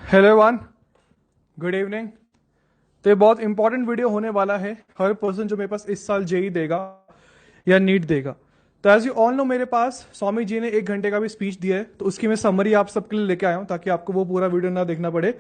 Hello everyone, good evening. तो ये बहुत इंपॉर्टेंट वीडियो होने वाला है हर पर्सन जो मेरे पास इस साल जेई देगा या नीट देगा। तो एज यू ऑल नो, मेरे पास स्वामी जी ने 1 घंटे का भी स्पीच दिया है, तो उसकी मैं समरी आप सबके लिए लेके आया हूं ताकि आपको वो पूरा वीडियो ना देखना पड़े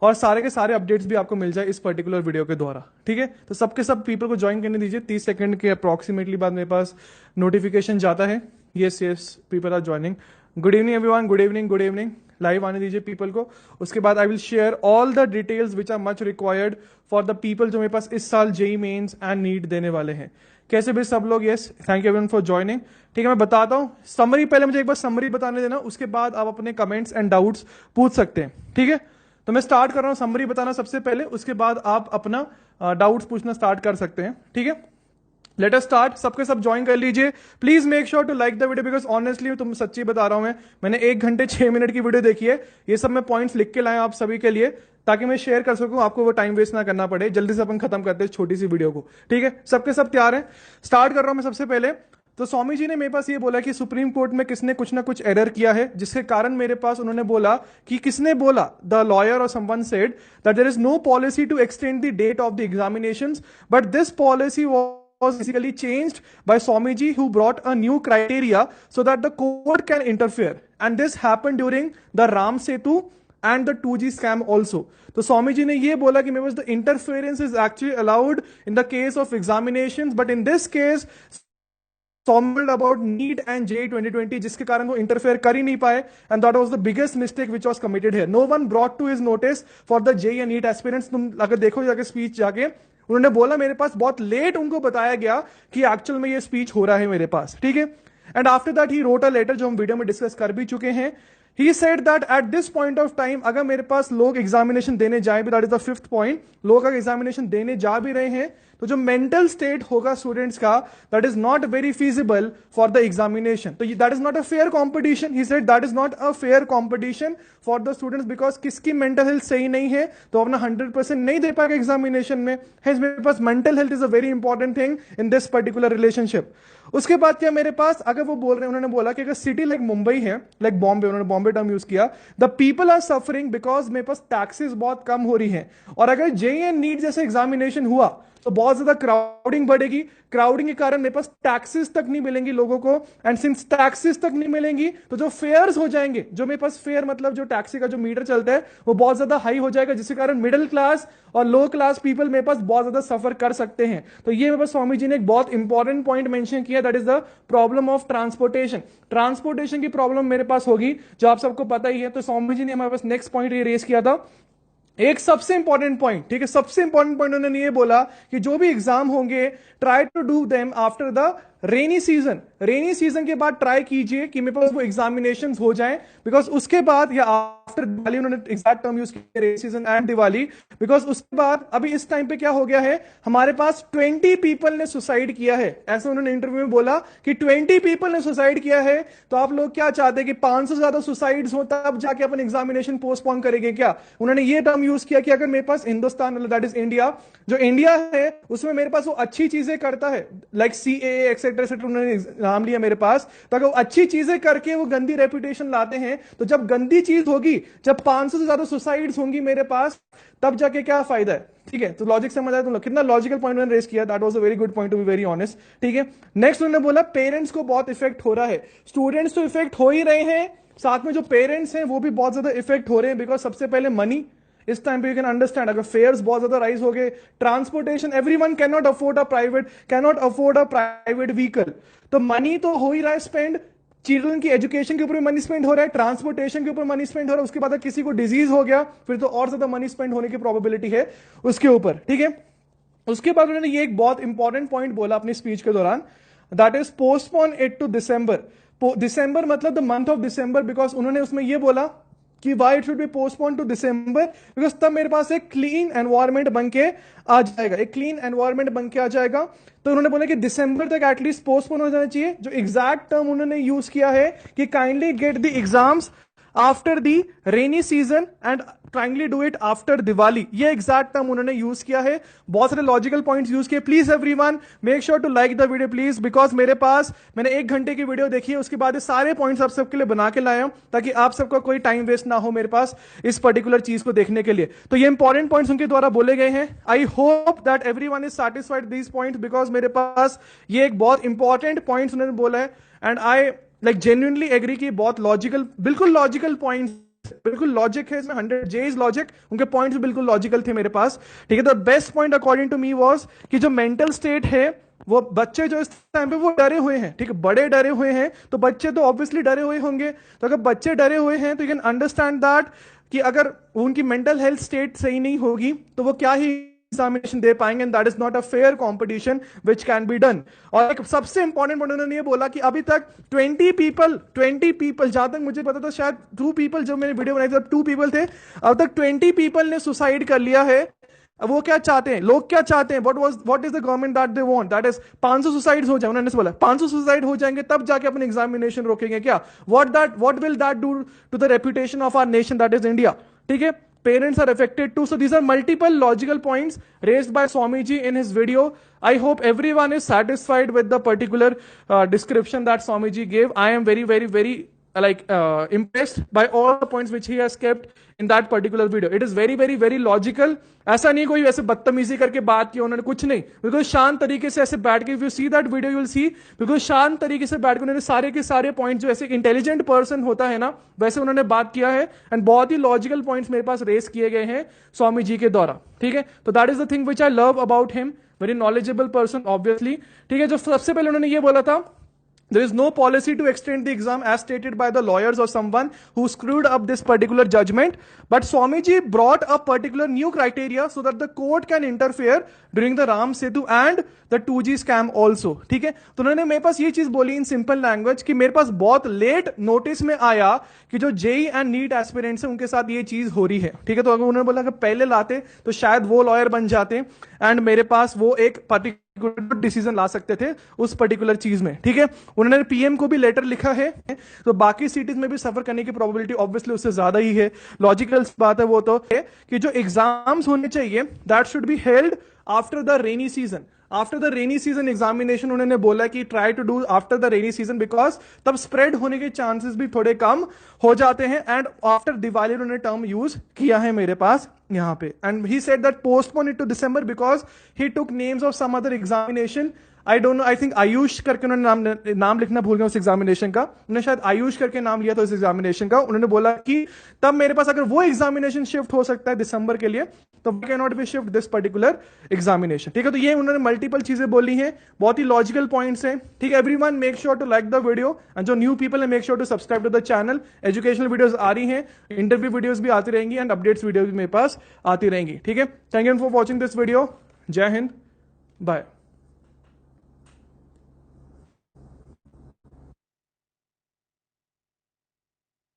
और सारे के सारे अपडेट्स भी आपको मिल जाए इस पर्टिकुलर वीडियो के द्वारा। ठीक है, तो सबके सब पीपल को ज्वाइन करने दीजिए। 30 सेकंड के अप्रॉक्सीमेटली बाद मेरे पास नोटिफिकेशन जाता है। Yes yes, people are joining. Good evening everyone, good evening, good evening. Live आने दीजिए पीपल को। उसके बाद I will share all the details which are much required for the people जो मेरे पास इस साल जेई मेंस एंड नीट देने वाले हैं। कैसे भी सब लोग? Yes, thank you everyone for joining. ठीक है, मैं बताता हूं समरी। पहले मुझे एक बार समरी बताने देना, उसके बाद आप अपने कमेंट्स एंड डाउट्स पूछ सकते हैं। ठीक है, तो मैं स्टार्ट कर रहा हूं समरी बताना सबसे पहले, उसके बाद आप अपना डाउट्स पूछना स्टार्ट कर सकते हैं। ठीक है, लेट अस स्टार्ट। सबके सब ज्वाइन कर लीजिए। Please make sure to like the video because honestly तुम सच्ची बता रहा हूं, मैंने 1 घंटे 6 मिनट की वीडियो देखी है। ये सब मैं पॉइंट्स लिख के लाया आप सभी के लिए ताकि मैं शेयर कर सकूं, आपको वो टाइम वेस्ट ना करना पड़े। जल्दी से अपन खत्म करते हैं छोटी सी वीडियो को। ठीक है, सबके सब तैयार हैं? स्टार्ट कर रहा हूं मैं सबसे पहले। तो स्वामी जी ने मेरे पास ये बोला कि सुप्रीम कोर्ट में किसने कुछ ना कुछ एरर किया है, जिसके कारण मेरे पास उन्होंने बोला कि किसने बोला, द लॉयर और someone said that there is no policy to extend the date of the examinations but this policy was basically changed by Swamiji, who brought a new criteria so that the court can interfere, and this happened during the Ram Setu and the 2G scam also. तो स्वामी जी ने ये बोला कि मेरे पास the interference is actually allowed in the case of examinations but in this case stumbled about NEET and JEE 2020, जिसके कारण वो इंटरफेयर कर ही नहीं पाए, and that was the biggest mistake which was committed here. No one brought to his notice for the JEE and NEET aspirants. तुम अगर देखो जाके स्पीच जाके, उन्होंने बोला मेरे पास बहुत लेट उनको बताया गया कि एक्चुअल में ये स्पीच हो रहा है मेरे पास। ठीक है, and after that he wrote a letter जो हम वीडियो में डिस्कस कर भी चुके हैं। He said that at this point of time अगर मेरे पास लोग एग्जामिनेशन देने जाए भी, that is the fifth point, लोग अगर एग्जामिनेशन देने जा भी रहे हैं तो जो मेंटल स्टेट होगा स्टूडेंट्स का, that is not very feasible for the examination. तो that is not a fair competition. He said that is not a fair competition for the students because किसकी मेंटल हेल्थ सही नहीं है तो अपना 100% नहीं दे पाएगा एग्जामिनेशन में। हेंस मेरे पास mental health is a very important thing in this particular relationship. उसके बाद क्या मेरे पास, अगर वो बोल रहे हैं, उन्होंने बोला कि अगर सिटी लाइक मुंबई है, लाइक बॉम्बे, उन्होंने बॉम्बे टर्म यूज किया, the people are suffering because मेरे पास टैक्सेस बहुत कम हो रही हैं। और अगर जेईई एंड नीट जैसे एग्जामिनेशन हुआ तो बहुत ज्यादा क्राउडिंग बढ़ेगी। क्राउडिंग के कारण मेरे पास टैक्सेस तक नहीं मिलेंगी लोगों को, एंड सिंस टैक्सेस तक नहीं मिलेंगी तो जो फेयर्स हो जाएंगे, जो मेरे पास फेयर मतलब जो टैक्सी का जो मीटर चलता है वो बहुत ज्यादा हाई हो जाएगा, जिसके कारण मिडिल क्लास और लो क्लास पीपल मेरे पास बहुत ज्यादा सफर कर सकते हैं। तो ये मेरे पास स्वामी जी ने एक बहुत इंपॉर्टेंट पॉइंट मेंशन किया, that is the problem of transportation. Transportation की प्रॉब्लम मेरे पास होगी जो आप सबको पता ही है। तो स्वामी जी ने हमारे पास नेक्स्ट पॉइंट ये रेस किया था, एक सबसे इंपॉर्टेंट पॉइंट। ठीक है, सबसे इंपॉर्टेंट पॉइंट उन्होंने ये बोला कि जो भी एग्जाम होंगे try to do them after the rainy season. Rainy season के बाद ट्राई कीजिए कि मेरे पास वो एग्जामिनेशन हो जाए, बिकॉज उसके बाद या आफ्टर दिवाली, उन्होंने एग्जैक्ट टर्म यूज किया, रेनी सीजन एंड दिवाली, बिकॉज उसके बाद अभी इस टाइम पे क्या हो गया है, हमारे पास 20 पीपल ने सुसाइड किया है। ऐसे उन्होंने इंटरव्यू में बोला कि 20 पीपल ने सुसाइड किया है। तो आप लोग क्या चाहते हैं कि 500 से ज्यादा सुसाइड्स हो तब जाके अपन एग्जामिनेशन पोस्टपोन करेंगे क्या? उन्होंने ये टर्म यूज किया कि अगर मेरे पास हिंदुस्तान, मतलब दैट इज इंडिया, जो इंडिया है उसमें मेरे पास वो अच्छी चीजें करता है, लाइक CAA एक्सेट्रा एक्सेट्रा, उन्होंने नाम लिया मेरे पास। तो अगर वो अच्छी चीजें करके वो गंदी रेपुटेशन लाते हैं, तो जब गंदी चीज होगी, जब 500 से ज्यादा सुसाइड्स होंगी मेरे पास, तब जाके क्या फायदा है? ठीक है, तो लॉजिक समझ आया तुम लोग? कितना लॉजिकल पॉइंट उन्होंने रेस किया, that was a very good point to be very honest. ठीक है, नेक्स्ट उन्होंने बोला पेरेंट्स को बहुत इफेक्ट हो रहा है। स्टूडेंट्स तो इफेक्ट हो ही रहे हैं, साथ में जो पेरेंट्स हैं वो भी बहुत ज्यादा इफेक्ट हो रहे हैं, बिकॉज सबसे पहले मनी। इस टाइम पे यू कैन अंडरस्टैंड, अगर फेयर्स बहुत ज्यादा राइज हो गए, transportation, everyone can not afford a private vehicle, तो मनी तो हो ही रहा है स्पेंड। चिल्ड्रन की एजुकेशन के ऊपर मनी स्पेंड हो रहा है, ट्रांसपोर्टेशन के ऊपर मनी स्पेंड हो रहा है, उसके बाद किसी को डिजीज हो गया फिर तो और ज्यादा मनी स्पेंड होने की प्रोबेबिलिटी है उसके ऊपर। ठीक है, उसके बाद उन्होंने ये एक बहुत इंपॉर्टेंट पॉइंट बोला अपनी स्पीच के दौरान, that is postpone it to December. December मतलब the month of December, because उन्होंने उसमें ये बोला कि why it should be postpone to December, because तब मेरे पास एक क्लीन एनवायरमेंट बन के आ जाएगा, एक क्लीन एनवायरमेंट बन के आ जाएगा। तो उन्होंने बोला कि दिसंबर तक एटलीस्ट पोस्टपोन हो जाना चाहिए। जो एग्जैक्ट टर्म उन्होंने यूज किया है कि kindly get the exams after the rainy season and tryingly do it after Diwali. ये एग्जैक्ट टर्म उन्होंने यूज किया है, बहुत सारे लॉजिकल पॉइंट्स यूज किए। Please everyone make sure to like the video please, because मेरे पास मैंने 1 घंटे की वीडियो देखी है, उसके बाद ये सारे पॉइंट्स आप सबके लिए बना के लाया हूं ताकि आप सबका कोई टाइम वेस्ट ना हो मेरे पास इस पर्टिकुलर चीज को देखने के लिए। तो ये इंपॉर्टेंट पॉइंट्स उनके द्वारा बोले गए हैं। I hope that everyone is satisfied these points, because मेरे पास ये एक बहुत इंपॉर्टेंट पॉइंट्स उन्होंने बोला है and I like genuinely agree कि बहुत लॉजिकल, बिल्कुल लॉजिकल पॉइंट्स, बिल्कुल लॉजिक है इसमें, 100 जे इज लॉजिक। उनके पॉइंट्स बिल्कुल लॉजिकल थे मेरे पास, ठीक है। तो best point according to me was कि जो मेंटल स्टेट है वो बच्चे जो इस टाइम पे वो डरे हुए हैं, ठीक है, बड़े डरे हुए हैं, तो बच्चे तो ऑब्वियसली डरे हुए होंगे। तो अगर बच्चे डरे हुए हैं तो यू कैन अंडरस्टैंड दैट कि अगर उनकी मेंटल हेल्थ स्टेट सही नहीं होगी तो वो क्या ही एग्जामिनेशन दे पाएंगे, and that is not a fair competition which can be done. और एक सबसे इंपॉर्टेंट पॉइंट उन्होंने ये बोला कि अभी तक 20 पीपल जहां तक मुझे पता था, शायद 2 पीपल, जो मैंने वीडियो बनाई थी 2 पीपल थे, अब तक 20 पीपल ने सुसाइड कर लिया है। अब वो क्या चाहते हैं, लोग क्या चाहते हैं, what is the government that they want, that is 500 suicide हो जाए। उन्होंने बोला 500 सुसाइड हो जाएंगे तब जाके अपने एग्जामिनेशन रोकेंगे क्या? What will that do to the reputation of our nation that is India, ठीक है। Parents are affected too. So these are multiple logical points raised by Swamiji in his video. I hope everyone is satisfied with the particular description that Swamiji gave. I am very impressed by all the points which he has kept in that particular video. It is very logical. ऐसा नहीं कोई ऐसे बदतमीजी करके बात की उन्होंने, कुछ नहीं, बिल्कुल शांत तरीके से ऐसे बैठ के, if you see that video you will see, बिल्कुल शांत तरीके से बैठ के उन्होंने सारे के सारे पॉइंट, जो ऐसे इंटेलिजेंट पर्सन होता है ना वैसे उन्होंने बात किया है, एंड बहुत ही लॉजिकल पॉइंट्स मेरे पास रेस किए गए हैं स्वामी जी के द्वारा, ठीक है। तो that is the thing which I love about him, very knowledgeable person obviously, ठीक है। जो सबसे पहले उन्होंने ये बोला था, there is no policy to extend the exam as stated by the lawyers or someone who screwed up this particular judgment, but Swamiji brought a particular new criteria so that the court can interfere during the Ram Setu and the 2G scam also, ठीक है। तो उन्होंने मेरे पास ये चीज बोली in simple language कि मेरे पास बहुत लेट नोटिस में आया कि जो जेई एंड नीट एस्पिरेंट्स है उनके साथ ये चीज हो रही है, ठीक है। तो अगर उन्होंने बोला कि पहले लाते तो शायद वो लॉयर बन जाते एंड मेरे पास वो एक पर्टिकुलर डिसीजन ला सकते थे उस पर्टिकुलर चीज में, ठीक है। उन्होंने पीएम को भी लेटर लिखा है, तो बाकी सिटीज में भी सफर करने की प्रोबेबिलिटी ऑब्वियसली उससे ज्यादा ही है। लॉजिकल बात है वो तो है कि जो एग्जाम्स होने चाहिए that should be held after the rainy season. After the rainy season examination उन्होंने बोला कि try to do after the rainy season, because तब स्प्रेड होने के चांसेस भी थोड़े कम हो जाते हैं। एंड आफ्टर दिवाली उन्होंने टर्म यूज किया है मेरे पास यहां पे, and he said that postpone it to December because he took names of some other examination. I don't know, I think Ayush करके उन्होंने नाम लिखना भूल गया उस एग्जामिनेशन का, उन्होंने शायद आयुष करके नाम लिया था उस एग्जामिनेशन का। उन्होंने बोला कि तब मेरे पास अगर वो एग्जामिनेशन शिफ्ट हो सकता है दिसंबर के लिए, तो we can not be shift this particular examination, ठीक है। तो ये उन्होंने मल्टीपल चीजें बोली हैं, बहुत ही लॉजिकल पॉइंट्स हैं, ठीक है। Everyone make sure to like the video, and जो न्यू पीपल है make sure to subscribe to the channel. Educational videos आ रही हैं, इंटरव्यू वीडियोस भी आती रहेंगी, एंड अपडेट्स वीडियो भी मेरे पास आती रहेंगी, ठीक है। Thank you for watching this video. जय हिंद, बाय।